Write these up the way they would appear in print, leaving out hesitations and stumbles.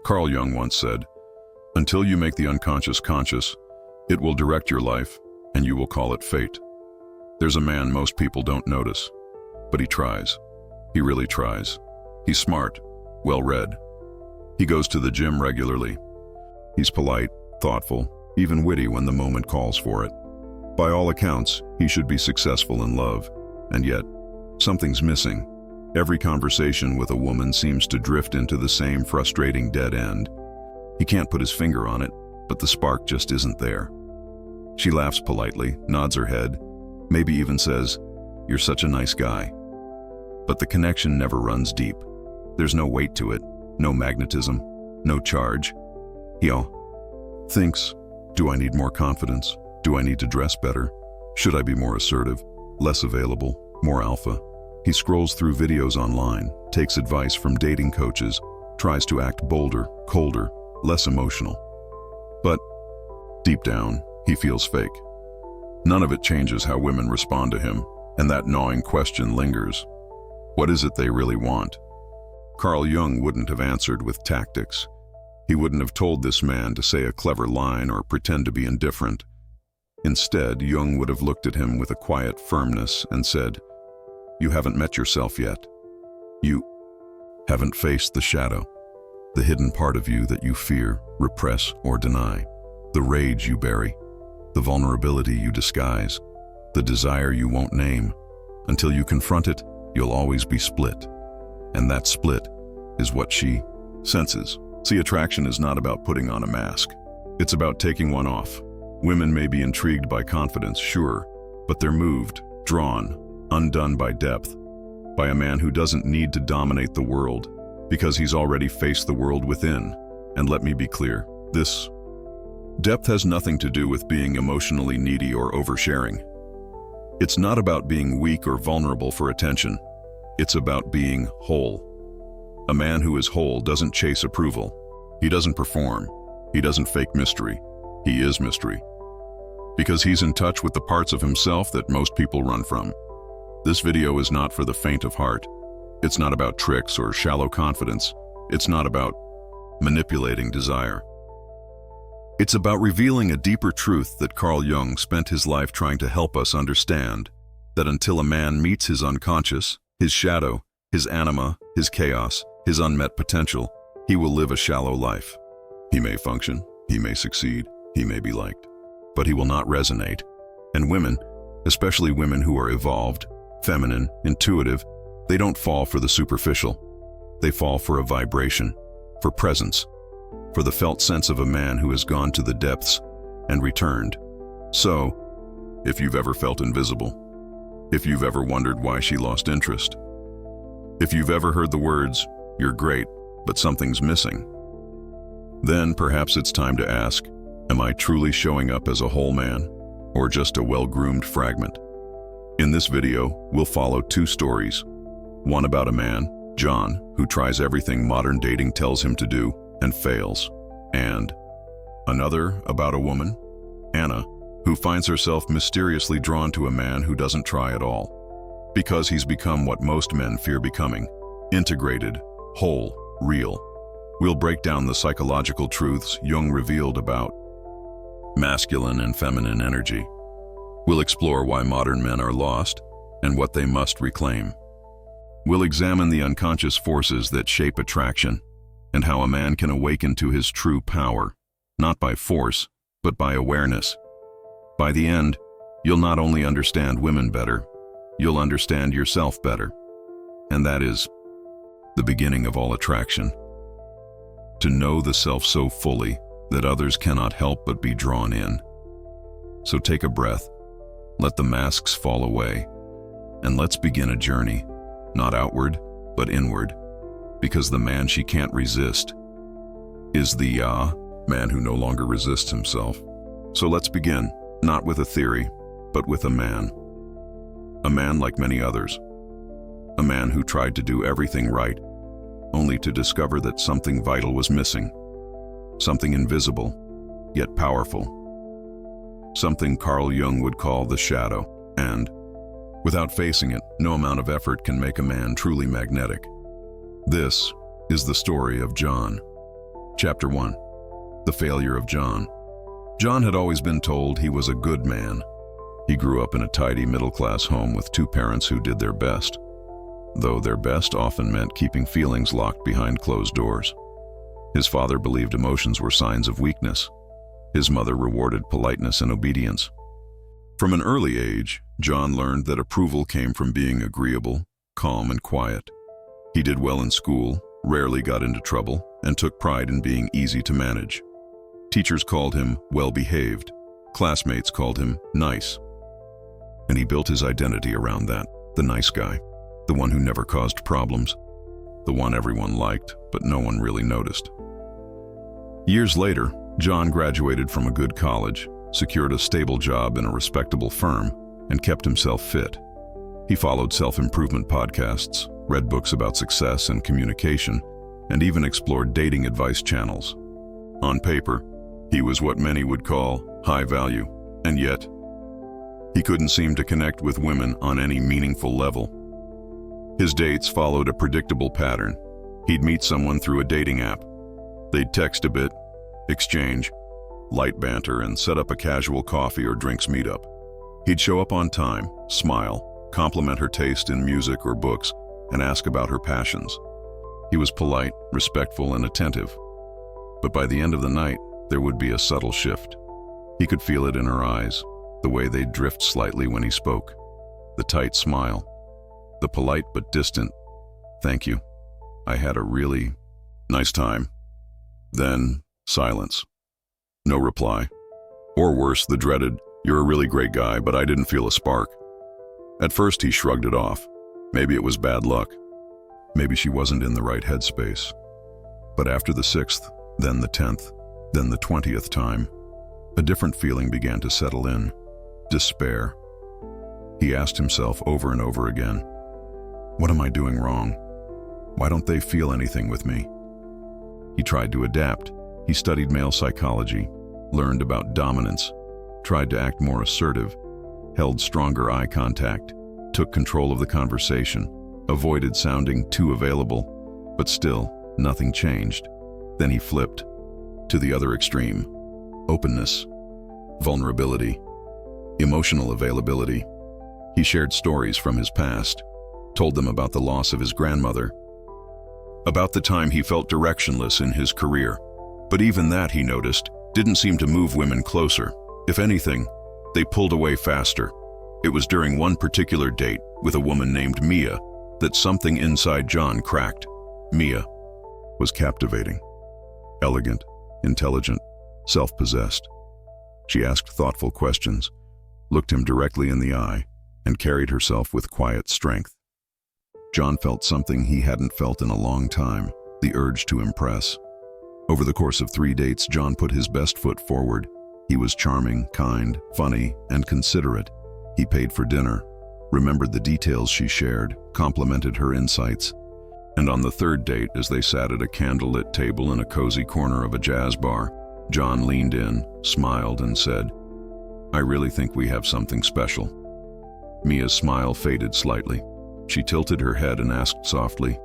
Carl Jung once said, "Until you make the unconscious conscious, it will direct your life, and you will call it fate." There's a man most people don't notice, but he tries. He really tries. He's smart, well-read. He goes to the gym regularly. He's polite, thoughtful, even witty when the moment calls for it. By all accounts, he should be successful in love, and yet, something's missing. Every conversation with a woman seems to drift into the same frustrating dead end. He can't put his finger on it, but the spark just isn't there. She laughs politely, nods her head, maybe even says, "You're such a nice guy." But the connection never runs deep. There's no weight to it, no magnetism, no charge. He thinks, do I need more confidence? Do I need to dress better? Should I be more assertive, less available, more alpha? He scrolls through videos online, takes advice from dating coaches, tries to act bolder, colder, less emotional. But deep down, he feels fake. None of it changes how women respond to him, and that gnawing question lingers. What is it they really want? Carl Jung wouldn't have answered with tactics. He wouldn't have told this man to say a clever line or pretend to be indifferent. Instead, Jung would have looked at him with a quiet firmness and said, "You haven't met yourself yet. You haven't faced the shadow, the hidden part of you that you fear, repress, or deny, the rage you bury, the vulnerability you disguise, the desire you won't name. Until you confront it, you'll always be split. And that split is what she senses." See, attraction is not about putting on a mask. It's about taking one off. Women may be intrigued by confidence, sure, but they're moved, drawn, undone by depth, by a man who doesn't need to dominate the world, because he's already faced the world within. And let me be clear, this depth has nothing to do with being emotionally needy or oversharing. It's not about being weak or vulnerable for attention. It's about being whole. A man who is whole doesn't chase approval. He doesn't perform. He doesn't fake mystery. He is mystery. Because he's in touch with the parts of himself that most people run from. This video is not for the faint of heart. It's not about tricks or shallow confidence. It's not about manipulating desire. It's about revealing a deeper truth that Carl Jung spent his life trying to help us understand, that until a man meets his unconscious, his shadow, his anima, his chaos, his unmet potential, he will live a shallow life. He may function, he may succeed, he may be liked, but he will not resonate. And women, especially women who are evolved, feminine, intuitive, they don't fall for the superficial. They fall for a vibration, for presence, for the felt sense of a man who has gone to the depths and returned. So, if you've ever felt invisible, if you've ever wondered why she lost interest, if you've ever heard the words, "You're great, but something's missing," then perhaps it's time to ask, am I truly showing up as a whole man, or just a well-groomed fragment? In this video, we'll follow two stories. One about a man, John, who tries everything modern dating tells him to do and fails. And another about a woman, Anna, who finds herself mysteriously drawn to a man who doesn't try at all. Because he's become what most men fear becoming: integrated, whole, real. We'll break down the psychological truths Jung revealed about masculine and feminine energy. We'll explore why modern men are lost and what they must reclaim. We'll examine the unconscious forces that shape attraction and how a man can awaken to his true power, not by force, but by awareness. By the end, you'll not only understand women better, you'll understand yourself better. And that is the beginning of all attraction. To know the self so fully that others cannot help but be drawn in. So take a breath, let the masks fall away, and let's begin a journey, not outward, but inward, because the man she can't resist is the man who no longer resists himself. So let's begin, not with a theory, but with a man. A man like many others. A man who tried to do everything right, only to discover that something vital was missing. Something invisible, yet powerful. Something Carl Jung would call the shadow. And, without facing it, no amount of effort can make a man truly magnetic. This is the story of John. Chapter 1. The Failure of John. John had always been told he was a good man. He grew up in a tidy middle-class home with two parents who did their best, though their best often meant keeping feelings locked behind closed doors. His father believed emotions were signs of weakness. His mother rewarded politeness and obedience. From an early age, John learned that approval came from being agreeable, calm, and quiet. He did well in school, rarely got into trouble, and took pride in being easy to manage. Teachers called him well-behaved. Classmates called him nice. And he built his identity around that, the nice guy, the one who never caused problems, the one everyone liked, but no one really noticed. Years later, John graduated from a good college, secured a stable job in a respectable firm, and kept himself fit. He followed self-improvement podcasts, read books about success and communication, and even explored dating advice channels. On paper, he was what many would call high value, and yet, he couldn't seem to connect with women on any meaningful level. His dates followed a predictable pattern. He'd meet someone through a dating app. They'd text a bit, exchange light banter, and set up a casual coffee or drinks meetup. He'd show up on time, smile, compliment her taste in music or books, and ask about her passions. He was polite, respectful, and attentive. But by the end of the night, there would be a subtle shift. He could feel it in her eyes, the way they'd drift slightly when he spoke, the tight smile, the polite but distant, "Thank you. I had a really nice time." Then, silence. No reply. Or worse, the dreaded, "You're a really great guy, but I didn't feel a spark." At first, he shrugged it off. Maybe it was bad luck. Maybe she wasn't in the right headspace. But after the 6th, then the 10th, then the 20th time, a different feeling began to settle in. Despair. He asked himself over and over again, "What am I doing wrong? Why don't they feel anything with me?" He tried to adapt. He studied male psychology, learned about dominance, tried to act more assertive, held stronger eye contact, took control of the conversation, avoided sounding too available, but still, nothing changed. Then he flipped to the other extreme. Openness, vulnerability, emotional availability. He shared stories from his past, told them about the loss of his grandmother, about the time he felt directionless in his career. But even that, he noticed, didn't seem to move women closer. If anything, they pulled away faster. It was during one particular date with a woman named Mia that something inside John cracked. Mia was captivating, elegant, intelligent, self-possessed. She asked thoughtful questions, looked him directly in the eye, and carried herself with quiet strength. John felt something he hadn't felt in a long time, the urge to impress. Over the course of 3 dates, John put his best foot forward. He was charming, kind, funny, and considerate. He paid for dinner, remembered the details she shared, complimented her insights. And on the 3rd date, as they sat at a candlelit table in a cozy corner of a jazz bar, John leaned in, smiled, and said, "I really think we have something special." Mia's smile faded slightly. She tilted her head and asked softly,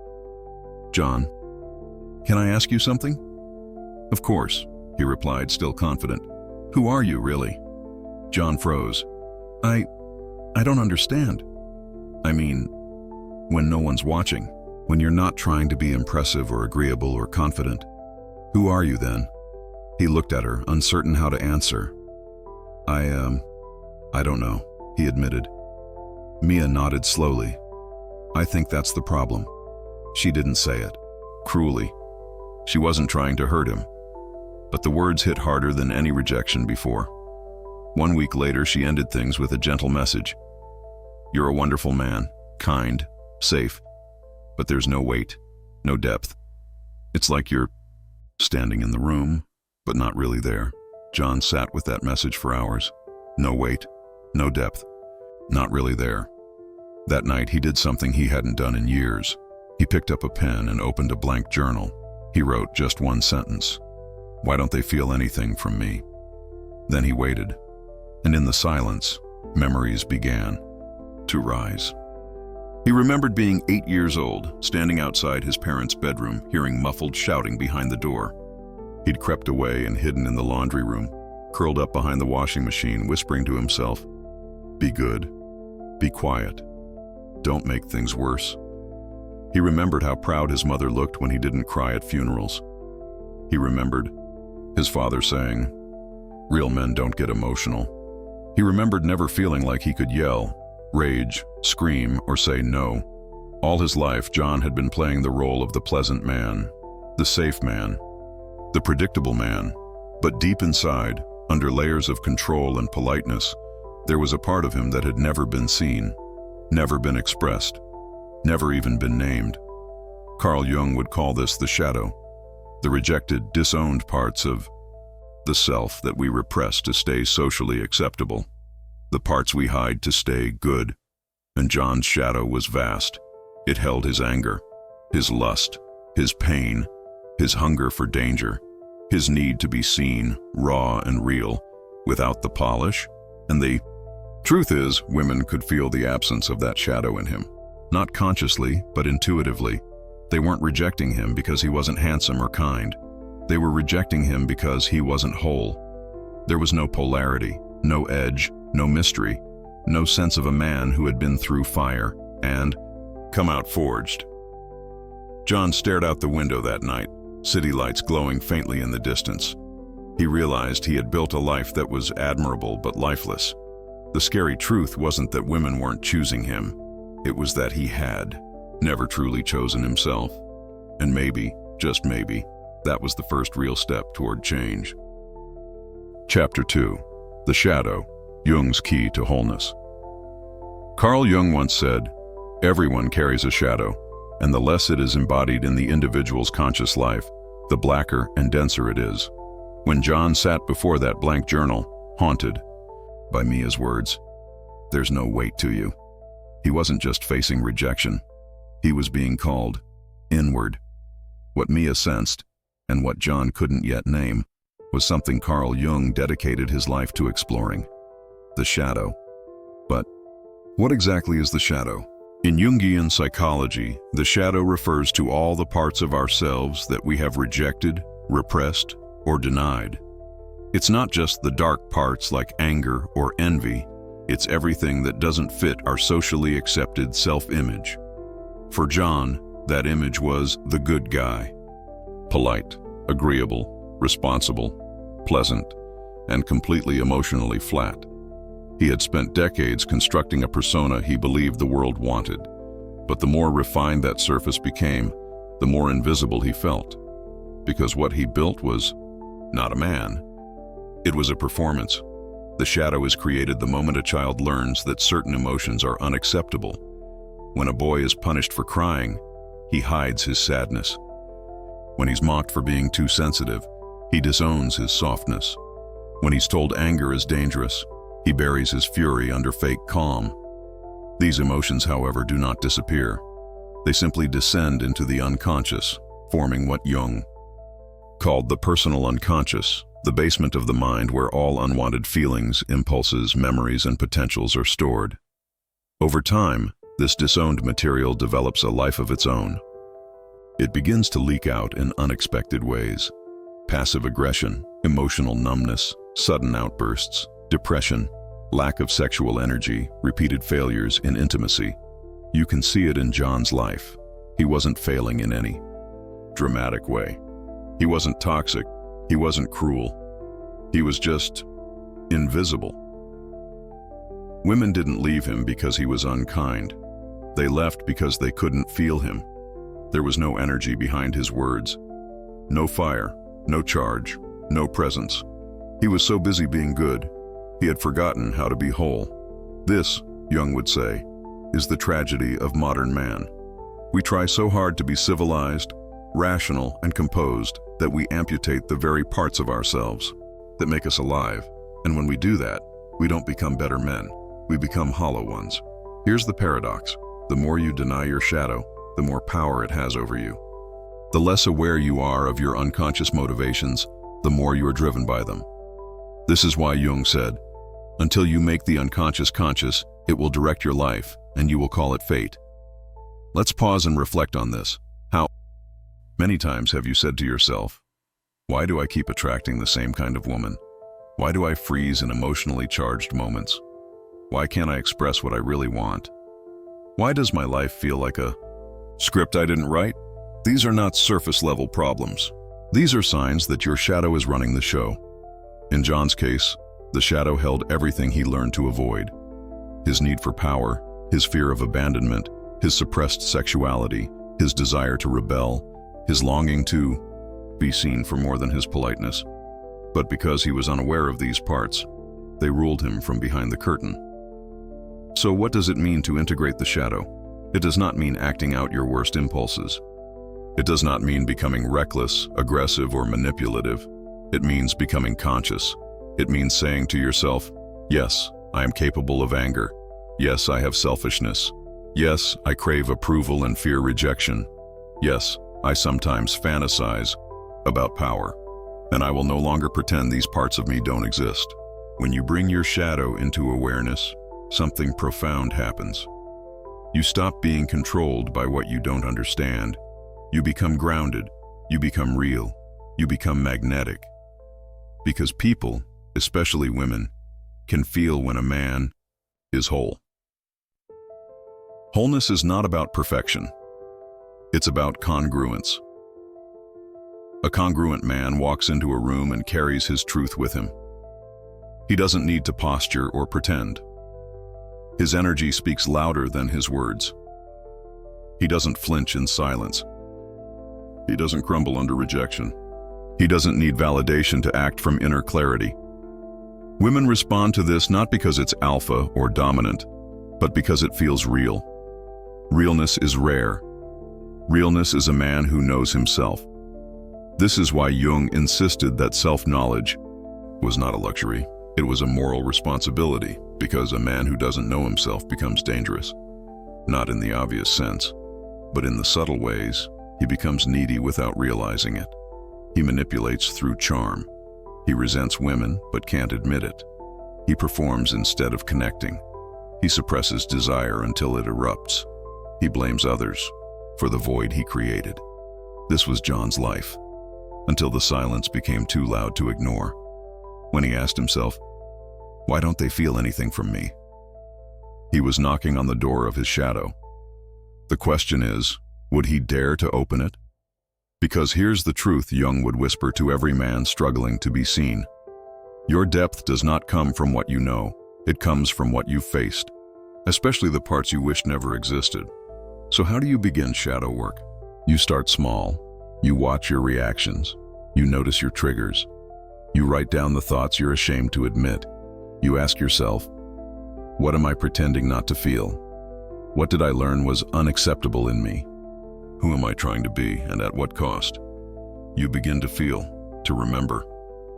"John, can I ask you something?" "Of course," he replied, still confident. "Who are you, really?" John froze. I don't understand." "I mean, when no one's watching, when you're not trying to be impressive or agreeable or confident. Who are you then?" He looked at her, uncertain how to answer. I don't know," he admitted. Mia nodded slowly. "I think that's the problem." She didn't say it. Cruelly. She wasn't trying to hurt him. But the words hit harder than any rejection before. 1 week later, she ended things with a gentle message. "You're a wonderful man, kind, safe, but there's no weight, no depth. It's like you're standing in the room, but not really there." John sat with that message for hours. No weight, no depth, not really there. That night, he did something he hadn't done in years. He picked up a pen and opened a blank journal. He wrote just one sentence. "Why don't they feel anything from me?" Then he waited, and in the silence, memories began to rise. He remembered being 8 years old, standing outside his parents' bedroom, hearing muffled shouting behind the door. He'd crept away and hidden in the laundry room, curled up behind the washing machine, whispering to himself, "Be good. Be quiet. Don't make things worse." He remembered how proud his mother looked when he didn't cry at funerals. He remembered his father saying, "Real men don't get emotional." He remembered never feeling like he could yell, rage, scream, or say no. All his life, John had been playing the role of the pleasant man, the safe man, the predictable man. But deep inside, under layers of control and politeness, there was a part of him that had never been seen, never been expressed, never even been named. Carl Jung would call this the shadow, the rejected, disowned parts of the self that we repress to stay socially acceptable, the parts we hide to stay good. And John's shadow was vast. It held his anger, his lust, his pain, his hunger for danger, his need to be seen, raw and real, without the polish. And the truth is, women could feel the absence of that shadow in him. Not consciously, but intuitively. They weren't rejecting him because he wasn't handsome or kind. They were rejecting him because he wasn't whole. There was no polarity, no edge, no mystery, no sense of a man who had been through fire and come out forged. John stared out the window that night, city lights glowing faintly in the distance. He realized he had built a life that was admirable but lifeless. The scary truth wasn't that women weren't choosing him. It was that he had never truly chosen himself. And maybe, just maybe, that was the first real step toward change. Chapter 2. The Shadow, Jung's Key to Wholeness. Carl Jung once said, "Everyone carries a shadow, and the less it is embodied in the individual's conscious life, the blacker and denser it is." When John sat before that blank journal, haunted by Mia's words, "There's no weight to you," he wasn't just facing rejection. He was being called inward. What Mia sensed, and what John couldn't yet name, was something Carl Jung dedicated his life to exploring: the shadow. But what exactly is the shadow? In Jungian psychology, the shadow refers to all the parts of ourselves that we have rejected, repressed, or denied. It's not just the dark parts like anger or envy. It's everything that doesn't fit our socially accepted self-image. For John, that image was the good guy. Polite, agreeable, responsible, pleasant, and completely emotionally flat. He had spent decades constructing a persona he believed the world wanted, but the more refined that surface became, the more invisible he felt. Because what he built was not a man. It was a performance. The shadow is created the moment a child learns that certain emotions are unacceptable. When a boy is punished for crying, he hides his sadness. When he's mocked for being too sensitive, he disowns his softness. When he's told anger is dangerous, he buries his fury under fake calm. These emotions, however, do not disappear. They simply descend into the unconscious, forming what Jung called the personal unconscious, the basement of the mind where all unwanted feelings, impulses, memories, and potentials are stored. Over time, this disowned material develops a life of its own. It begins to leak out in unexpected ways: passive aggression, emotional numbness, sudden outbursts, depression, lack of sexual energy, repeated failures in intimacy. You can see it in John's life. He wasn't failing in any dramatic way. He wasn't toxic. He wasn't cruel. He was just invisible. Women didn't leave him because he was unkind. They left because they couldn't feel him. There was no energy behind his words. No fire, no charge, no presence. He was so busy being good, he had forgotten how to be whole. This, Jung would say, is the tragedy of modern man. We try so hard to be civilized, rational, and composed that we amputate the very parts of ourselves that make us alive. And when we do that, we don't become better men. We become hollow ones. Here's the paradox. The more you deny your shadow, the more power it has over you. The less aware you are of your unconscious motivations, the more you are driven by them. This is why Jung said, "Until you make the unconscious conscious, it will direct your life, and you will call it fate." Let's pause and reflect on this. How many times have you said to yourself, Why do I keep attracting the same kind of woman? Why do I freeze in emotionally charged moments? Why can't I express what I really want? Why does my life feel like a script I didn't write? These are not surface-level problems. These are signs that your shadow is running the show. In John's case, the shadow held everything he learned to avoid. His need for power, his fear of abandonment, his suppressed sexuality, his desire to rebel, his longing to be seen for more than his politeness. But because he was unaware of these parts, they ruled him from behind the curtain. So what does it mean to integrate the shadow? It does not mean acting out your worst impulses. It does not mean becoming reckless, aggressive, or manipulative. It means becoming conscious. It means saying to yourself, yes, I am capable of anger. Yes, I have selfishness. Yes, I crave approval and fear rejection. Yes, I sometimes fantasize about power. And I will no longer pretend these parts of me don't exist. When you bring your shadow into awareness, something profound happens. You stop being controlled by what you don't understand. You become grounded. You become real. You become magnetic. Because people, especially women, can feel when a man is whole. Wholeness is not about perfection. It's about congruence. A congruent man walks into a room and carries his truth with him. He doesn't need to posture or pretend. His energy speaks louder than his words. He doesn't flinch in silence. He doesn't crumble under rejection. He doesn't need validation to act from inner clarity. Women respond to this not because it's alpha or dominant, but because it feels real. Realness is rare. Realness is a man who knows himself. This is why Jung insisted that self-knowledge was not a luxury. It was a moral responsibility, because a man who doesn't know himself becomes dangerous. Not in the obvious sense, but in the subtle ways. He becomes needy without realizing it. He manipulates through charm. He resents women but can't admit it. He performs instead of connecting. He suppresses desire until it erupts. He blames others for the void he created. This was John's life, until the silence became too loud to ignore. When he asked himself, why don't they feel anything from me? He was knocking on the door of his shadow. The question is, would he dare to open it? Because here's the truth Jung would whisper to every man struggling to be seen. Your depth does not come from what you know. It comes from what you've faced, especially the parts you wish never existed. So how do you begin shadow work? You start small. You watch your reactions. You notice your triggers. You write down the thoughts you're ashamed to admit. You ask yourself, what am I pretending not to feel? What did I learn was unacceptable in me? Who am I trying to be, and at what cost? You begin to feel, to remember,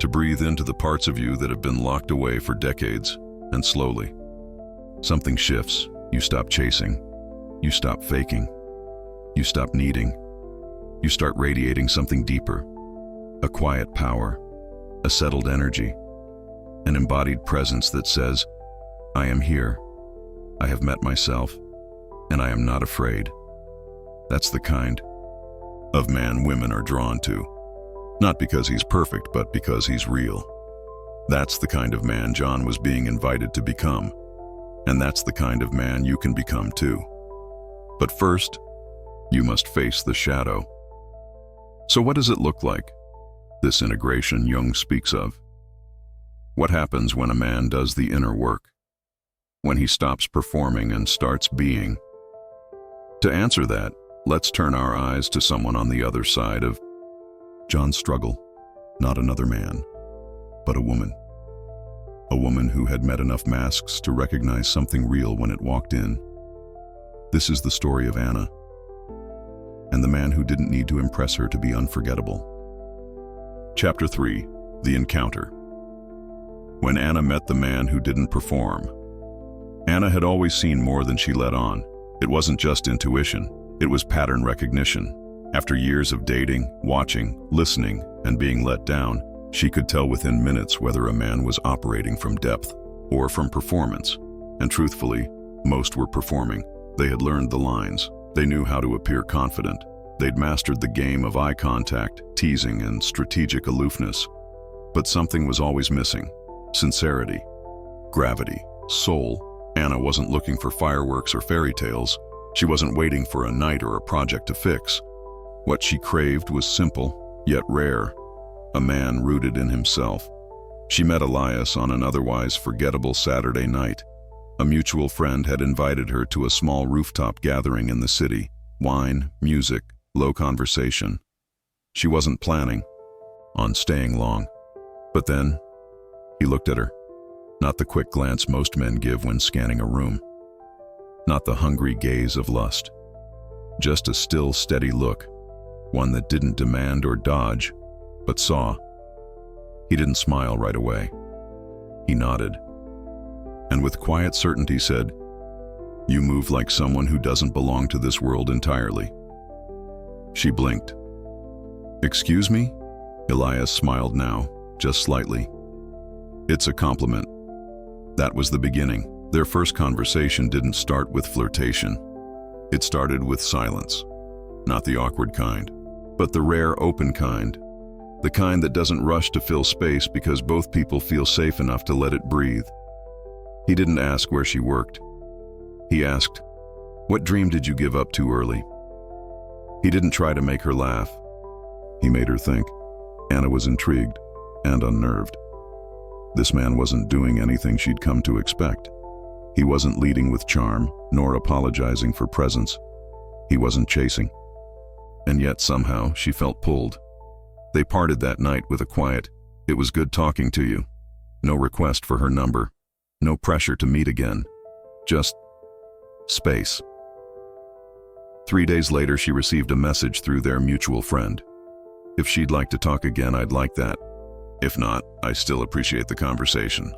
to breathe into the parts of you that have been locked away for decades, and slowly, something shifts. You stop chasing. You stop faking. You stop needing. You start radiating something deeper, a quiet power, a settled energy, an embodied presence that says, I am here, I have met myself, and I am not afraid. That's the kind of man women are drawn to. Not because he's perfect, but because he's real. That's the kind of man John was being invited to become. And that's the kind of man you can become too. But first, you must face the shadow. So what does it look like, this integration Jung speaks of? What happens when a man does the inner work? When he stops performing and starts being? To answer that, let's turn our eyes to someone on the other side of John's struggle. Not another man, but a woman. A woman who had met enough masks to recognize something real when it walked in. This is the story of Anna, and the man who didn't need to impress her to be unforgettable. Chapter 3, The Encounter. When Anna met the man who didn't perform. Anna had always seen more than she let on. It wasn't just intuition. It was pattern recognition. After years of dating, watching, listening, and being let down, she could tell within minutes whether a man was operating from depth or from performance. And truthfully, most were performing. They had learned the lines. They knew how to appear confident. They'd mastered the game of eye contact, teasing, and strategic aloofness. But something was always missing: sincerity, gravity, soul. Anna wasn't looking for fireworks or fairy tales. She wasn't waiting for a night or a project to fix. What she craved was simple, yet rare: a man rooted in himself. She met Elias on an otherwise forgettable Saturday night. A mutual friend had invited her to a small rooftop gathering in the city. Wine, music, low conversation. She wasn't planning on staying long. But then, he looked at her. Not the quick glance most men give when scanning a room. Not the hungry gaze of lust. Just a still, steady look. One that didn't demand or dodge, but saw. He didn't smile right away. He nodded, and with quiet certainty said, "You move like someone who doesn't belong to this world entirely." She blinked. "Excuse me?" Elias smiled now, just slightly. "It's a compliment." That was the beginning. Their first conversation didn't start with flirtation. It started with silence. Not the awkward kind, but the rare, open kind. The kind that doesn't rush to fill space because both people feel safe enough to let it breathe. He didn't ask where she worked. He asked, "What dream did you give up too early?" He didn't try to make her laugh. He made her think. Anna was intrigued and unnerved. This man wasn't doing anything she'd come to expect. He wasn't leading with charm, nor apologizing for presence. He wasn't chasing. And yet somehow she felt pulled. They parted that night with a quiet, "It was good talking to you." No request for her number. No pressure to meet again. Just space. 3 days later, she received a message through their mutual friend. "If she'd like to talk again, I'd like that. If not, I still appreciate the conversation."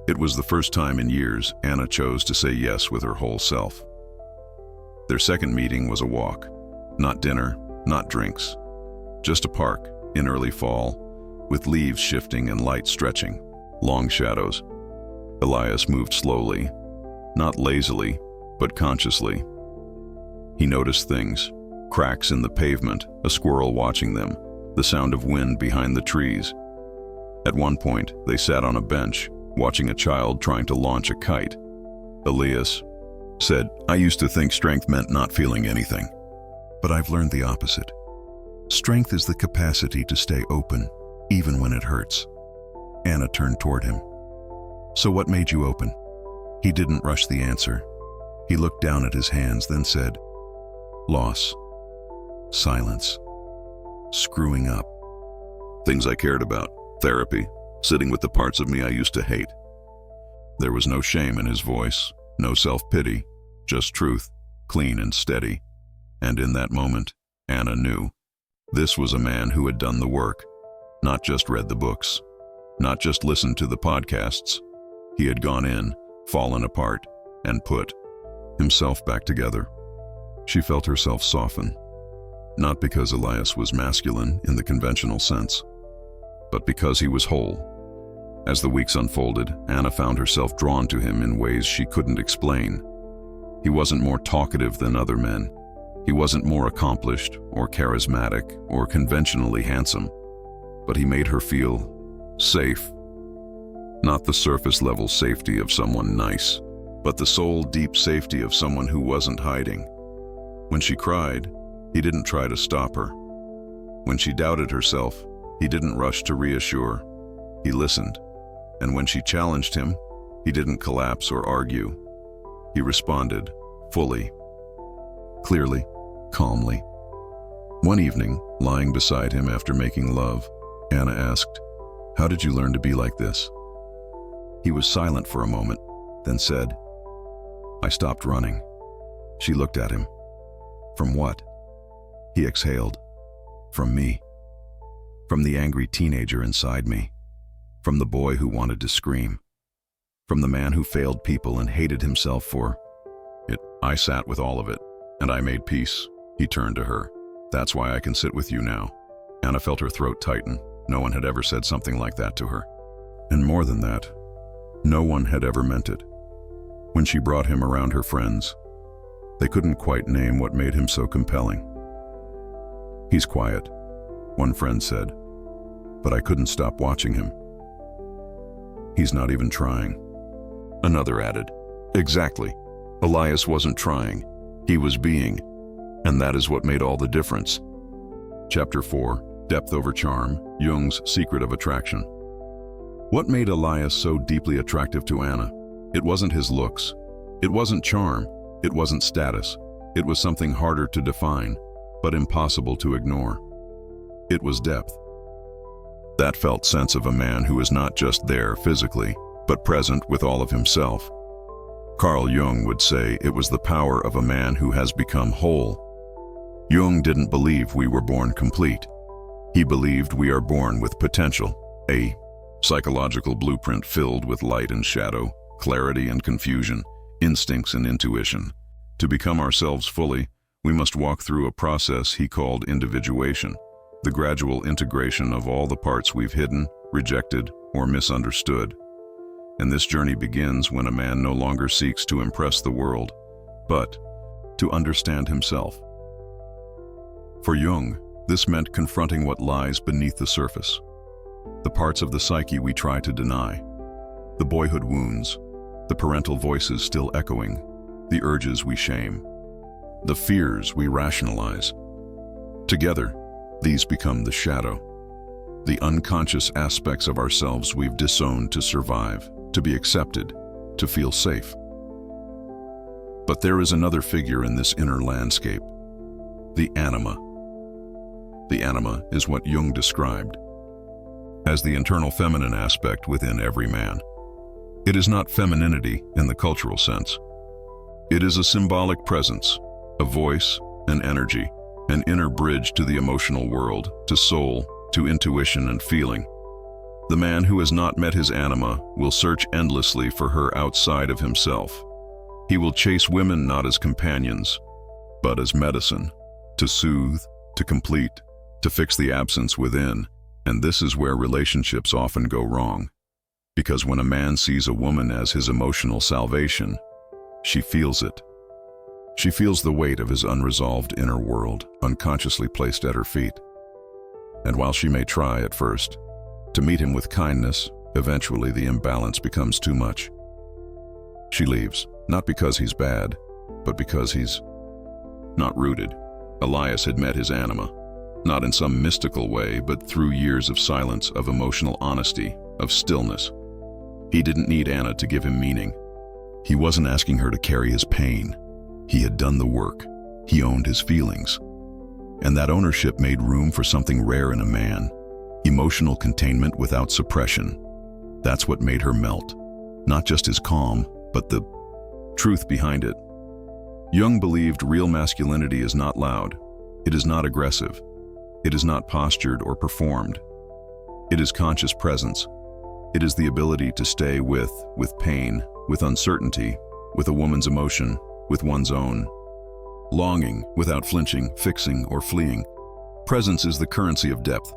It was the first time in years Anna chose to say yes with her whole self. Their second meeting was a walk. Not dinner, not drinks. Just a park in early fall, with leaves shifting and light stretching. Long shadows. Elias moved slowly, not lazily, but consciously. He noticed things: cracks in the pavement, a squirrel watching them, the sound of wind behind the trees. At one point, they sat on a bench, watching a child trying to launch a kite. Elias said, "I used to think strength meant not feeling anything, but I've learned the opposite. Strength is the capacity to stay open, even when it hurts." Anna turned toward him. "So what made you open?" He didn't rush the answer. He looked down at his hands, then said, "Loss. Silence. Screwing up. Things I cared about. Therapy. Sitting with the parts of me I used to hate." There was no shame in his voice, no self-pity, just truth, clean and steady. And in that moment, Anna knew. This was a man who had done the work, not just read the books, not just listened to the podcasts. He had gone in, fallen apart, and put himself back together. She felt herself soften, not because Elias was masculine in the conventional sense, but because he was whole. As the weeks unfolded, Anna found herself drawn to him in ways she couldn't explain. He wasn't more talkative than other men. He wasn't more accomplished or charismatic or conventionally handsome, but he made her feel safe. Not the surface-level safety of someone nice, but the soul-deep safety of someone who wasn't hiding. When she cried, he didn't try to stop her. When she doubted herself, he didn't rush to reassure. He listened. And when she challenged him, he didn't collapse or argue. He responded, fully, clearly, calmly. One evening, lying beside him after making love, Anna asked, "How did you learn to be like this?" He was silent for a moment, then said, "I stopped running." She looked at him. "From what?" He exhaled. "From me. From the angry teenager inside me. From the boy who wanted to scream. From the man who failed people and hated himself for it. I sat with all of it, and I made peace." He turned to her. "That's why I can sit with you now." Anna felt her throat tighten. No one had ever said something like that to her. And more than that, no one had ever meant it. When she brought him around her friends, they couldn't quite name what made him so compelling. "He's quiet," one friend said, "but I couldn't stop watching him. He's not even trying." Another added, "Exactly. Elias wasn't trying. He was being. And that is what made all the difference." Chapter 4, Depth Over Charm, Jung's Secret of Attraction. What made Elias so deeply attractive to Anna? It wasn't his looks. It wasn't charm. It wasn't status. It was something harder to define, but impossible to ignore. It was depth. That felt sense of a man who is not just there physically, but present with all of himself. Carl Jung would say it was the power of a man who has become whole. Jung didn't believe we were born complete. He believed we are born with potential, a psychological blueprint filled with light and shadow, clarity and confusion, instincts and intuition. To become ourselves fully, we must walk through a process he called individuation, the gradual integration of all the parts we've hidden, rejected, or misunderstood. And this journey begins when a man no longer seeks to impress the world, but to understand himself. For Jung, this meant confronting what lies beneath the surface, the parts of the psyche we try to deny, the boyhood wounds, the parental voices still echoing, the urges we shame, the fears we rationalize. Together, these become the shadow, the unconscious aspects of ourselves we've disowned to survive, to be accepted, to feel safe. But there is another figure in this inner landscape, the anima. The anima is what Jung described as the internal feminine aspect within every man. It is not femininity in the cultural sense. It is a symbolic presence, a voice, an energy, an inner bridge to the emotional world, to soul, to intuition and feeling. The man who has not met his anima will search endlessly for her outside of himself. He will chase women not as companions, but as medicine, to soothe, to complete, to fix the absence within. And this is where relationships often go wrong. Because when a man sees a woman as his emotional salvation, she feels it. She feels the weight of his unresolved inner world, unconsciously placed at her feet. And while she may try at first to meet him with kindness, eventually the imbalance becomes too much. She leaves, not because he's bad, but because he's not rooted. Elias had met his anima, not in some mystical way, but through years of silence, of emotional honesty, of stillness. He didn't need Anna to give him meaning. He wasn't asking her to carry his pain. He had done the work. He owned his feelings. And that ownership made room for something rare in a man, emotional containment without suppression. That's what made her melt. Not just his calm, but the truth behind it. Jung believed real masculinity is not loud. It is not aggressive. It is not postured or performed. It is conscious presence. It is the ability to stay with pain, with uncertainty, with a woman's emotion, with one's own. Longing without flinching, fixing, or fleeing. Presence is the currency of depth,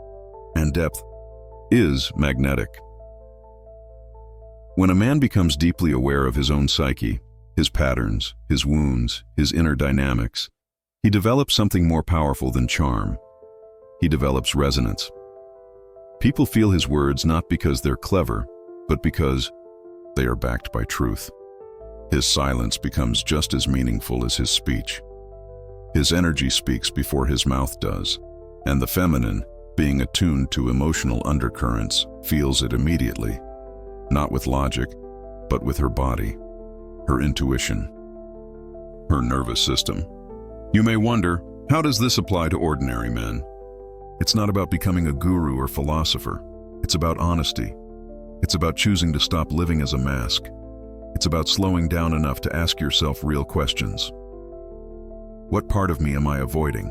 and depth is magnetic. When a man becomes deeply aware of his own psyche, his patterns, his wounds, his inner dynamics, he develops something more powerful than charm. He develops resonance. People feel his words not because they're clever, but because they are backed by truth. His silence becomes just as meaningful as his speech. His energy speaks before his mouth does, and the feminine, being attuned to emotional undercurrents, feels it immediately, not with logic, but with her body, her intuition, her nervous system. You may wonder, how does this apply to ordinary men? It's not about becoming a guru or philosopher. It's about honesty. It's about choosing to stop living as a mask. It's about slowing down enough to ask yourself real questions. What part of me am I avoiding?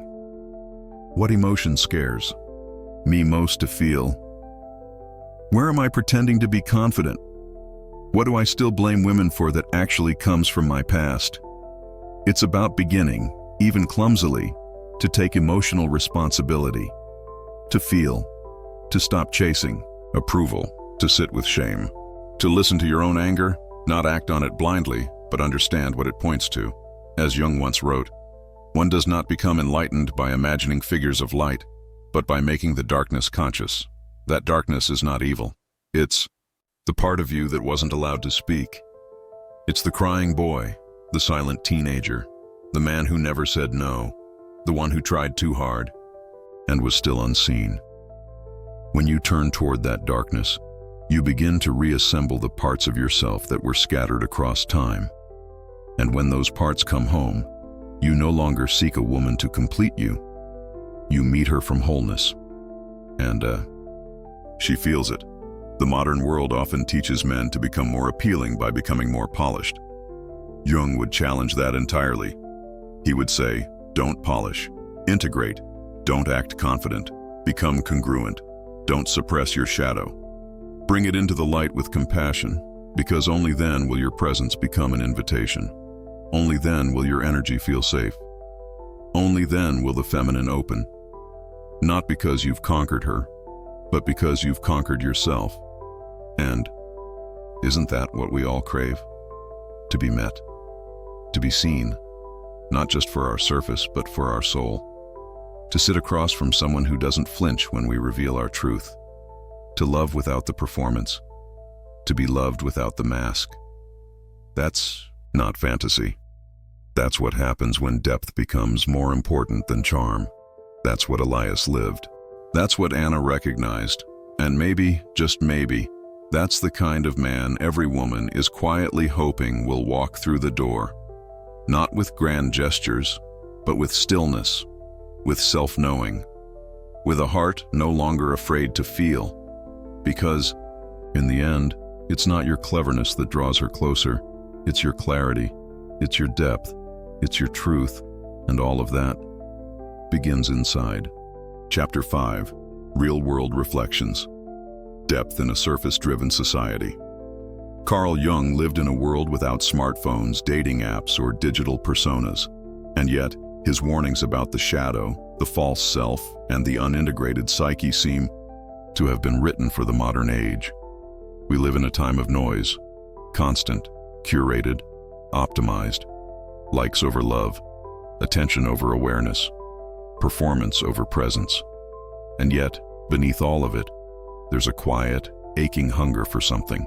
What emotion scares me most to feel? Where am I pretending to be confident? What do I still blame women for that actually comes from my past? It's about beginning, even clumsily, to take emotional responsibility. To feel, to stop chasing approval, to sit with shame, to listen to your own anger, not act on it blindly, but understand what it points to. As Jung once wrote, One does not become enlightened by imagining figures of light, but by making the darkness conscious. That darkness is not evil. It's the part of you that wasn't allowed to speak. It's the crying boy, the silent teenager, the man who never said no, the one who tried too hard and was still unseen. When you turn toward that darkness, you begin to reassemble the parts of yourself that were scattered across time. And when those parts come home, you no longer seek a woman to complete you. You meet her from wholeness. And, she feels it. The modern world often teaches men to become more appealing by becoming more polished. Jung would challenge that entirely. He would say, don't polish, integrate, don't act confident, become congruent, don't suppress your shadow. Bring it into the light with compassion, because only then will your presence become an invitation. Only then will your energy feel safe. Only then will the feminine open. Not because you've conquered her, but because you've conquered yourself. And isn't that what we all crave? To be met, to be seen, not just for our surface, but for our soul. To sit across from someone who doesn't flinch when we reveal our truth. To love without the performance. To be loved without the mask. That's not fantasy. That's what happens when depth becomes more important than charm. That's what Elias lived. That's what Anna recognized. And maybe, just maybe, that's the kind of man every woman is quietly hoping will walk through the door. Not with grand gestures, but with stillness, with self-knowing, with a heart no longer afraid to feel. Because, in the end, it's not your cleverness that draws her closer, it's your clarity, it's your depth, it's your truth, and all of that begins inside. Chapter 5, Real-World Reflections. Depth in a surface-driven society. Carl Jung lived in a world without smartphones, dating apps, or digital personas, and yet his warnings about the shadow, the false self, and the unintegrated psyche seem to have been written for the modern age. We live in a time of noise, constant, curated, optimized, likes over love, attention over awareness, performance over presence. And yet, beneath all of it, there's a quiet, aching hunger for something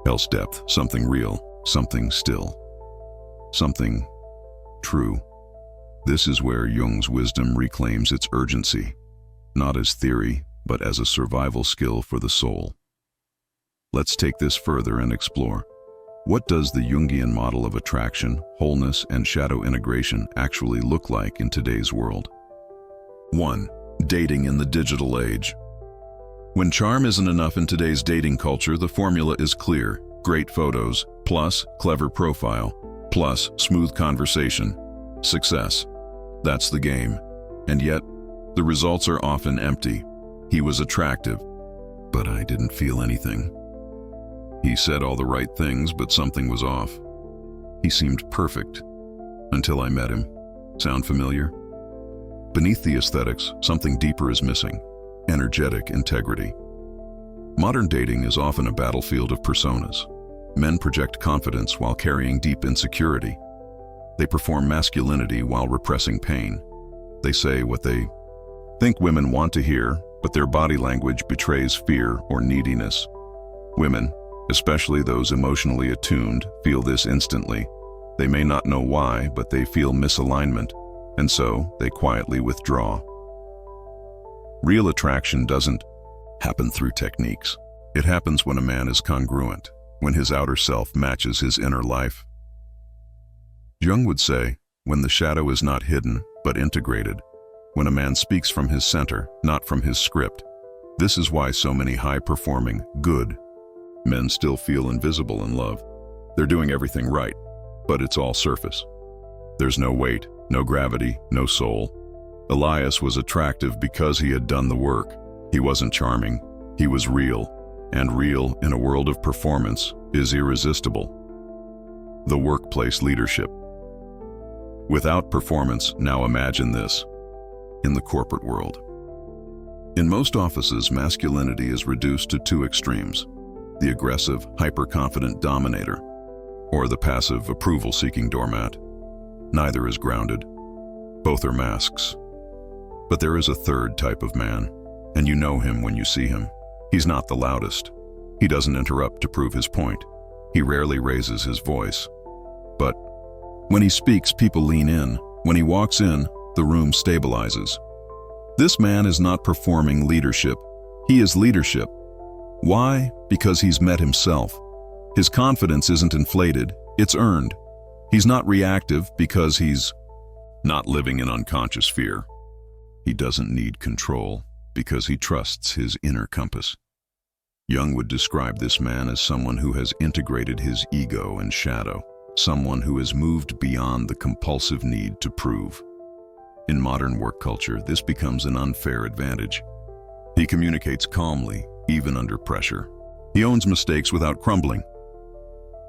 else, depth, something real, something still, something true. This is where Jung's wisdom reclaims its urgency, not as theory, but as a survival skill for the soul. Let's take this further and explore. What does the Jungian model of attraction, wholeness, and shadow integration actually look like in today's world? 1. Dating in the digital age. When charm isn't enough in today's dating culture, the formula is clear. Great photos, plus clever profile, plus smooth conversation. Success. That's the game. And yet, the results are often empty. He was attractive, but I didn't feel anything. He said all the right things, but something was off. He seemed perfect, until I met him. Sound familiar? Beneath the aesthetics, something deeper is missing. Energetic integrity. Modern dating is often a battlefield of personas. Men project confidence while carrying deep insecurity. They perform masculinity while repressing pain. They say what they think women want to hear, but their body language betrays fear or neediness. Women, especially those emotionally attuned, feel this instantly. They may not know why, but they feel misalignment, and so they quietly withdraw. Real attraction doesn't happen through techniques. It happens when a man is congruent, when his outer self matches his inner life. Jung would say, when the shadow is not hidden, but integrated, when a man speaks from his center, not from his script. This is why so many high-performing, good men still feel invisible in love. They're doing everything right, but it's all surface. There's no weight, no gravity, no soul. Elias was attractive because he had done the work. He wasn't charming, he was real, and real in a world of performance is irresistible. The workplace leadership. Without performance, now imagine this, in the corporate world. In most offices, masculinity is reduced to two extremes: the aggressive, hyper-confident dominator, or the passive, approval-seeking doormat. Neither is grounded. Both are masks. But there is a third type of man, and you know him when you see him. He's not the loudest. He doesn't interrupt to prove his point. He rarely raises his voice. But when he speaks, people lean in. When he walks in, the room stabilizes. This man is not performing leadership. He is leadership. Why? Because he's met himself. His confidence isn't inflated, it's earned. He's not reactive because he's not living in unconscious fear. He doesn't need control because he trusts his inner compass. Jung would describe this man as someone who has integrated his ego and shadow, someone who has moved beyond the compulsive need to prove. In modern work culture, this becomes an unfair advantage. He communicates calmly, even under pressure. He owns mistakes without crumbling.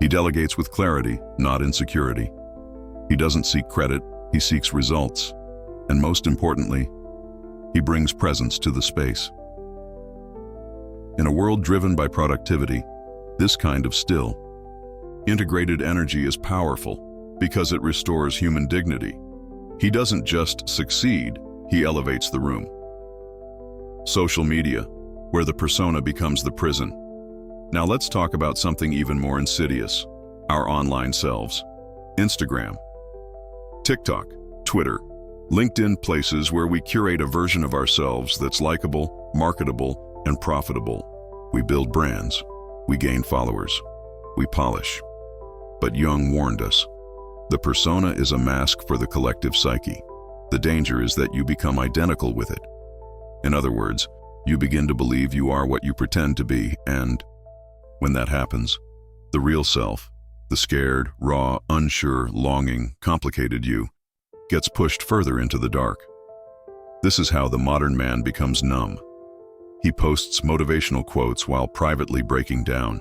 He delegates with clarity, not insecurity. He doesn't seek credit, he seeks results. And most importantly, he brings presence to the space. In a world driven by productivity, this kind of still, integrated energy is powerful because it restores human dignity. He doesn't just succeed, he elevates the room. Social media, where the persona becomes the prison. Now let's talk about something even more insidious, our online selves. Instagram, TikTok, Twitter, LinkedIn, places where we curate a version of ourselves that's likable, marketable, and profitable. We build brands, we gain followers, we polish. But Jung warned us, the persona is a mask for the collective psyche. The danger is that you become identical with it. In other words, you begin to believe you are what you pretend to be, and when that happens, the real self, the scared, raw, unsure, longing, complicated you, gets pushed further into the dark. This is how the modern man becomes numb. He posts motivational quotes while privately breaking down.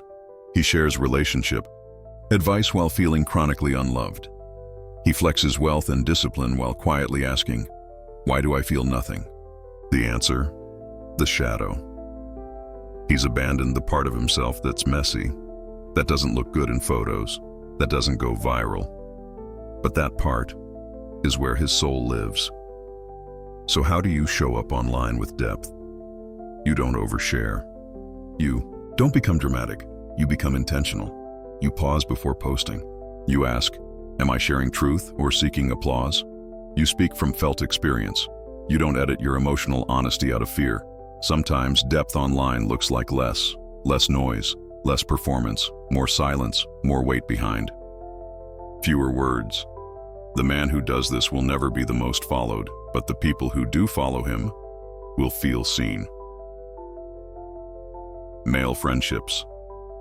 He shares relationship advice while feeling chronically unloved. He flexes wealth and discipline while quietly asking, "Why do I feel nothing?" The answer? The shadow. He's abandoned the part of himself that's messy, that doesn't look good in photos, that doesn't go viral. But that part is where his soul lives. So how do you show up online with depth? You don't overshare. You don't become dramatic. You become intentional. You pause before posting. You ask, am I sharing truth or seeking applause? You speak from felt experience. You don't edit your emotional honesty out of fear. Sometimes depth online looks like less noise, less performance, more silence, more weight behind. Fewer words. The man who does this will never be the most followed, but the people who do follow him will feel seen. Male friendships.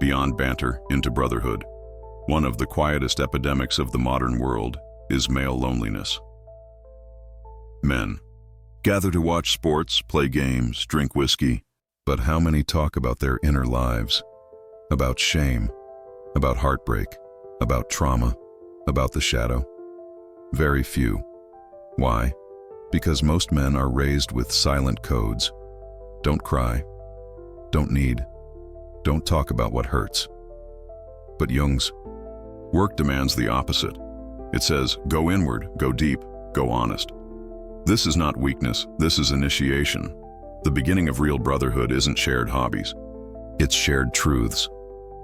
Beyond banter into brotherhood. One of the quietest epidemics of the modern world is male loneliness. Men gather to watch sports, play games, drink whiskey, but how many talk about their inner lives? About shame, about heartbreak, about trauma, about the shadow? Very few. Why? Because most men are raised with silent codes. Don't cry. Don't need. Don't talk about what hurts. But Jung's work demands the opposite. It says, go inward, go deep, go honest. This is not weakness, this is initiation. The beginning of real brotherhood isn't shared hobbies. It's shared truths.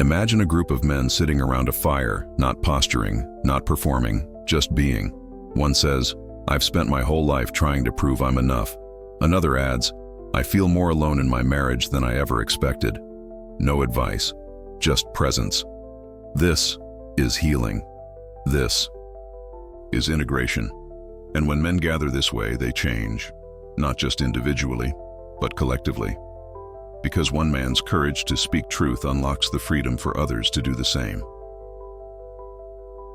Imagine a group of men sitting around a fire, not posturing, not performing, just being. One says, I've spent my whole life trying to prove I'm enough. Another adds, I feel more alone in my marriage than I ever expected. No advice, just presence. This is healing. This is integration. And when men gather this way, they change, not just individually, but collectively. Because one man's courage to speak truth unlocks the freedom for others to do the same.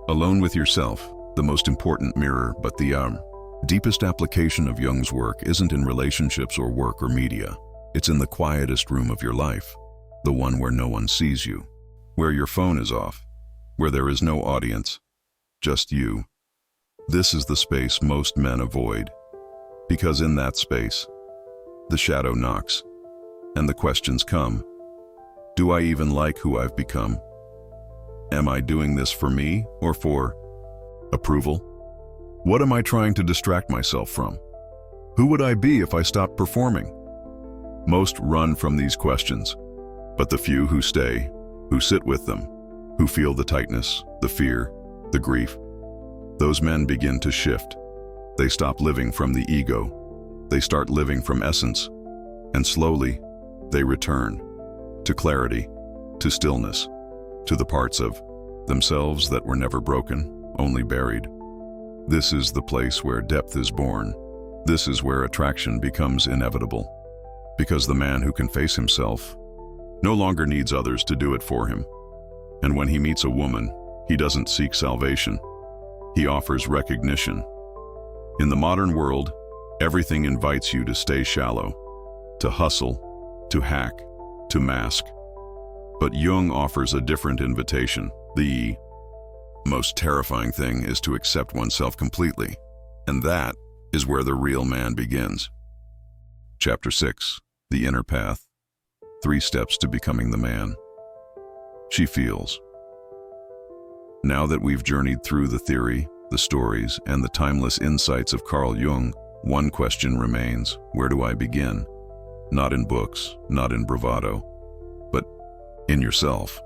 Alone with yourself, the most important mirror, but the deepest application of Jung's work isn't in relationships or work or media. It's in the quietest room of your life, the one where no one sees you, where your phone is off, where there is no audience, just you. This is the space most men avoid, because in that space, the shadow knocks, and the questions come. Do I even like who I've become? Am I doing this for me or for approval? What am I trying to distract myself from? Who would I be if I stopped performing? Most run from these questions, but the few who stay, who sit with them, who feel the tightness, the fear, the grief, those men begin to shift. They stop living from the ego. They start living from essence, and slowly they return to clarity, to stillness, to the parts of themselves that were never broken, only buried. This is the place where depth is born. This is where attraction becomes inevitable, because the man who can face himself no longer needs others to do it for him. And when he meets a woman, he doesn't seek salvation. He offers recognition. In the modern world, everything invites you to stay shallow, to hustle, to hack, to mask. But Jung offers a different invitation. The most terrifying thing is to accept oneself completely, and that is where the real man begins. Chapter 6, The Inner Path, 3 Steps to Becoming the Man. She feels. Now that we've journeyed through the theory, the stories, and the timeless insights of Carl Jung, one question remains: where do I begin? Not in books, not in bravado, but in yourself.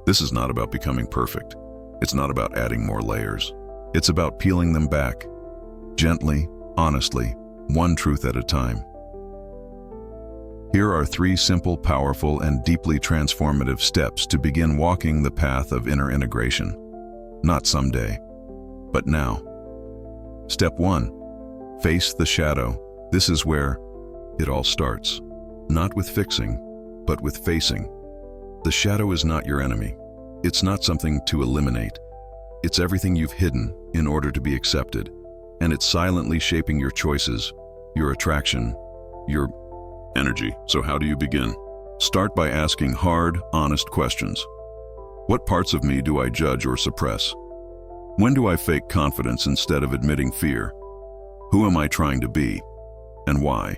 This is not about becoming perfect. It's not about adding more layers. It's about peeling them back, gently, honestly, one truth at a time. Here are 3 simple, powerful, and deeply transformative steps to begin walking the path of inner integration. Not someday, but now. Step 1. Face the shadow. This is where it all starts. Not with fixing, but with facing. The shadow is not your enemy. It's not something to eliminate. It's everything you've hidden in order to be accepted, and it's silently shaping your choices, your attraction, your energy. So how do you begin? Start by asking hard, honest questions. What parts of me do I judge or suppress? When do I fake confidence instead of admitting fear? Who am I trying to be, and why?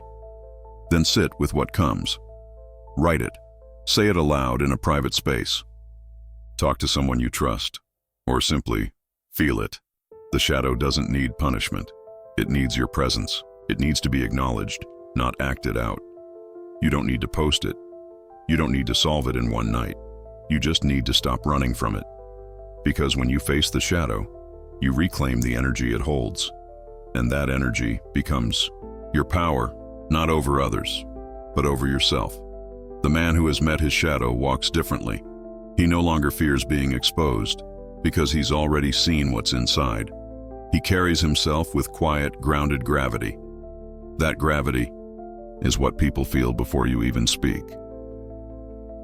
Then sit with what comes. Write it. Say it aloud in a private space. Talk to someone you trust, or simply feel it. The shadow doesn't need punishment. It needs your presence. It needs to be acknowledged, not acted out. You don't need to post it. You don't need to solve it in one night. You just need to stop running from it. Because when you face the shadow, you reclaim the energy it holds. And that energy becomes your power, not over others, but over yourself. The man who has met his shadow walks differently. He no longer fears being exposed, because he's already seen what's inside. He carries himself with quiet, grounded gravity. That gravity is what people feel before you even speak.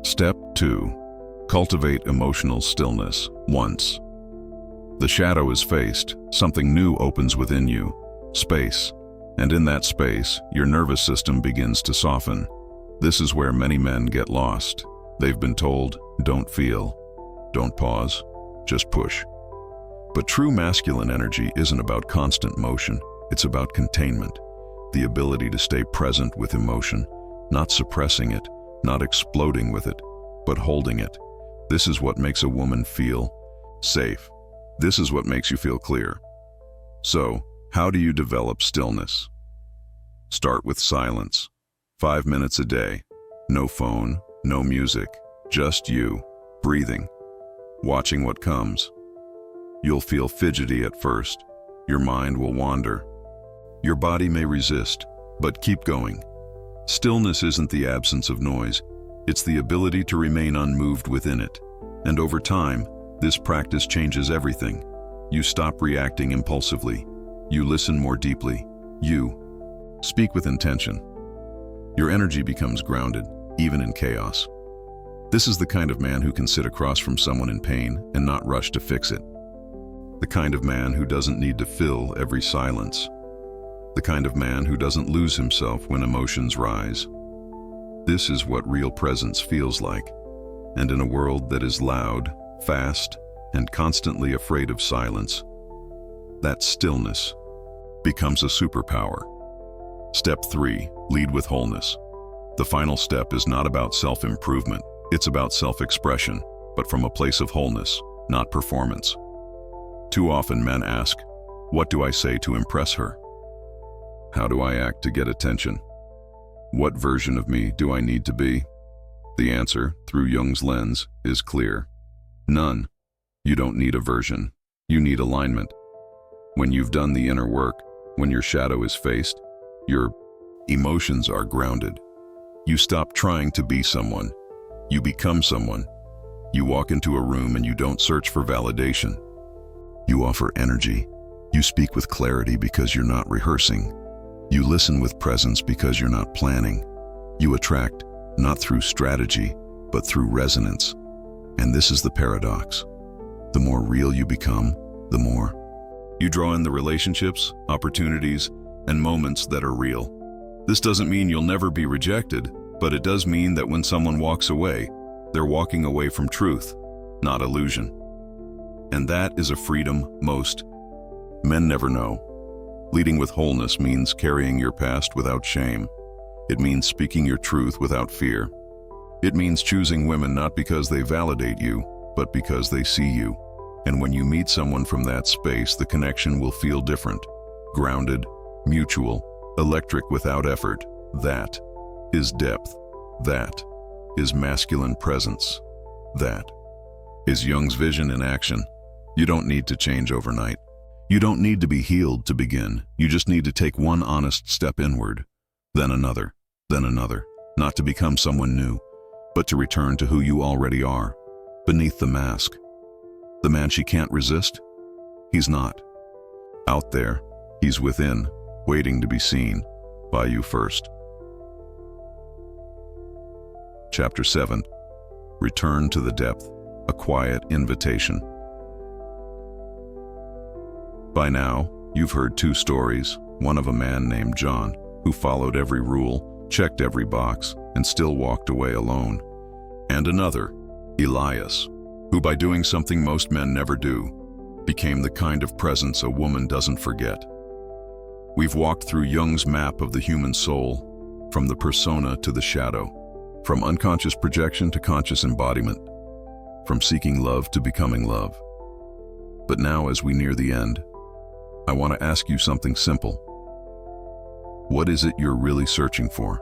Step 2. Cultivate emotional stillness. Once the shadow is faced, something new opens within you, space. And in that space, your nervous system begins to soften. This is where many men get lost. They've been told, don't feel, don't pause, just push. But true masculine energy isn't about constant motion. It's about containment, the ability to stay present with emotion, not suppressing it, not exploding with it, but holding it. This is what makes a woman feel safe. This is what makes you feel clear. So, how do you develop stillness? Start with silence. 5 minutes a day. No phone, no music, just you, breathing, watching what comes. You'll feel fidgety at first. Your mind will wander. Your body may resist, but keep going. Stillness isn't the absence of noise. It's the ability to remain unmoved within it. And over time, this practice changes everything. You stop reacting impulsively. You listen more deeply. You speak with intention. Your energy becomes grounded, even in chaos. This is the kind of man who can sit across from someone in pain and not rush to fix it. The kind of man who doesn't need to fill every silence. The kind of man who doesn't lose himself when emotions rise. This is what real presence feels like. And in a world that is loud, fast, and constantly afraid of silence, that stillness becomes a superpower. Step 3. Lead with wholeness. The final step is not about self-improvement. It's about self-expression, but from a place of wholeness, not performance. Too often men ask, What do I say to impress her? How do I act to get attention? What version of me do I need to be? The answer, through Jung's lens, is clear. None. You don't need a version. You need alignment. When you've done the inner work, when your shadow is faced, your emotions are grounded. You stop trying to be someone. You become someone. You walk into a room and you don't search for validation. You offer energy. You speak with clarity because you're not rehearsing. You listen with presence because you're not planning. You attract, not through strategy, but through resonance. And this is the paradox. The more real you become, the more you draw in the relationships, opportunities, and moments that are real. This doesn't mean you'll never be rejected, but it does mean that when someone walks away, they're walking away from truth, not illusion. And that is a freedom most men never know. Leading with wholeness means carrying your past without shame. It means speaking your truth without fear. It means choosing women not because they validate you, but because they see you. And when you meet someone from that space, the connection will feel different. Grounded, mutual, electric without effort. That is depth. That is masculine presence. That is Jung's vision in action. You don't need to change overnight. You don't need to be healed to begin. You just need to take one honest step inward, then another, not to become someone new, but to return to who you already are, beneath the mask. The man she can't resist? He's not. Out there, he's within, waiting to be seen by you first. Chapter 7. Return to the depth, a quiet invitation. By now, you've heard two stories, one of a man named John, who followed every rule, checked every box, and still walked away alone. And another, Elias, who by doing something most men never do, became the kind of presence a woman doesn't forget. We've walked through Jung's map of the human soul, from the persona to the shadow, from unconscious projection to conscious embodiment, from seeking love to becoming love. But now, as we near the end, I want to ask you something simple. What is it you're really searching for?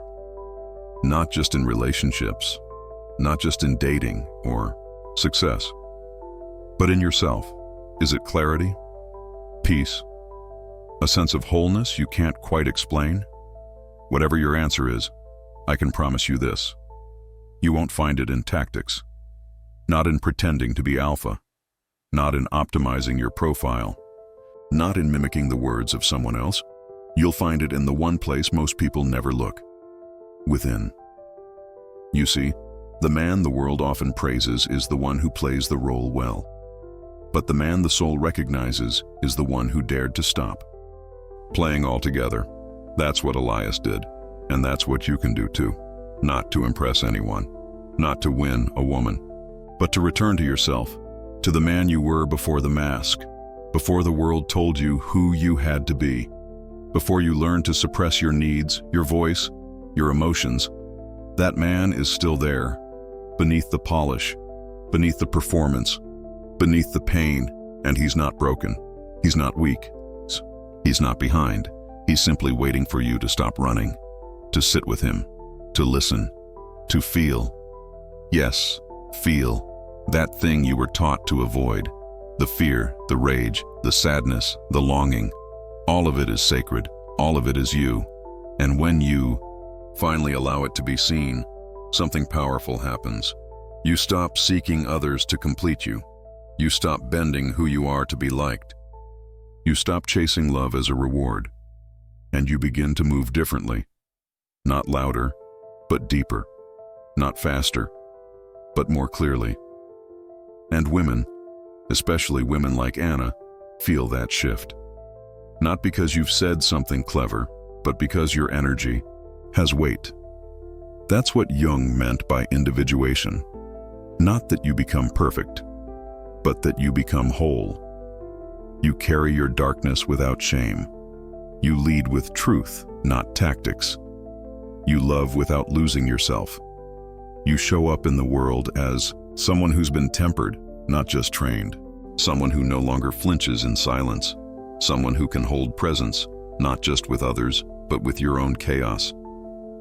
Not just in relationships, not just in dating or success, but in yourself. Is it clarity, peace, a sense of wholeness you can't quite explain? Whatever your answer is, I can promise you this. You won't find it in tactics, not in pretending to be alpha, not in optimizing your profile, not in mimicking the words of someone else. You'll find it in the one place most people never look: within. You see, the man the world often praises is the one who plays the role well. But the man the soul recognizes is the one who dared to stop playing altogether. That's what Elias did, and that's what you can do too. Not to impress anyone, not to win a woman, but to return to yourself, to the man you were before the mask, before the world told you who you had to be, before you learned to suppress your needs, your voice, your emotions. That man is still there, beneath the polish, beneath the performance, beneath the pain, and he's not broken. He's not weak. He's not behind. He's simply waiting for you to stop running, to sit with him, to listen, to feel. Yes, feel that thing you were taught to avoid. The fear, the rage, the sadness, the longing. All of it is sacred. All of it is you. And when you finally allow it to be seen, something powerful happens. You stop seeking others to complete you. You stop bending who you are to be liked. You stop chasing love as a reward. And you begin to move differently. Not louder, but deeper. Not faster, but more clearly. And women, especially women like Anna, feel that shift. Not because you've said something clever, but because your energy has weight. That's what Jung meant by individuation. Not that you become perfect, but that you become whole. You carry your darkness without shame. You lead with truth, not tactics. You love without losing yourself. You show up in the world as someone who's been tempered, not just trained. Someone who no longer flinches in silence. someone who can hold presence, not just with others, but with your own chaos.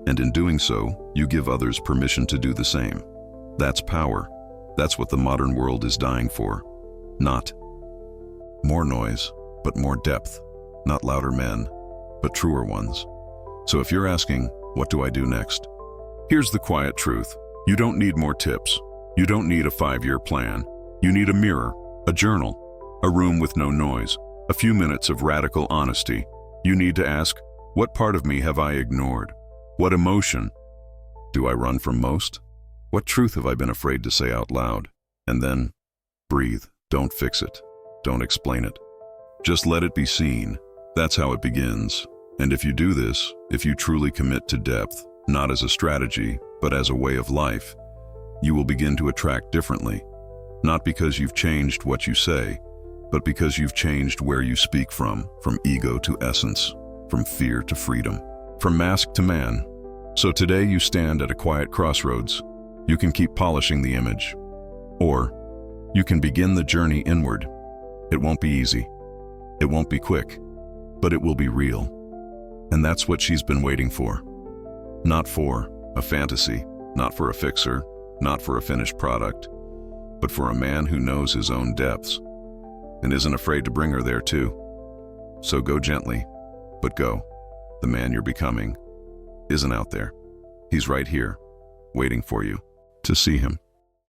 And in doing so, you give others permission to do the same. That's power. That's what the modern world is dying for. Not more noise, but more depth. Not louder men, but truer ones. So if you're asking, what do I do next? Here's the quiet truth. You don't need more tips. You don't need a 5-year plan. You need a mirror, a journal, a room with no noise, a few minutes of radical honesty. You need to ask, what part of me have I ignored? What emotion do I run from most? What truth have I been afraid to say out loud? And then, breathe. Don't fix it. Don't explain it. Just let it be seen. That's how it begins. And if you do this, if you truly commit to depth, not as a strategy, but as a way of life, you will begin to attract differently. Not because you've changed what you say, but because you've changed where you speak from ego to essence, from fear to freedom, from mask to man. So today you stand at a quiet crossroads. You can keep polishing the image, or you can begin the journey inward. It won't be easy. It won't be quick, but it will be real. And that's what she's been waiting for. Not for a fantasy, not for a fixer, not for a finished product, but for a man who knows his own depths and isn't afraid to bring her there too. So go gently, but go. The man you're becoming isn't out there. He's right here, waiting for you to see him.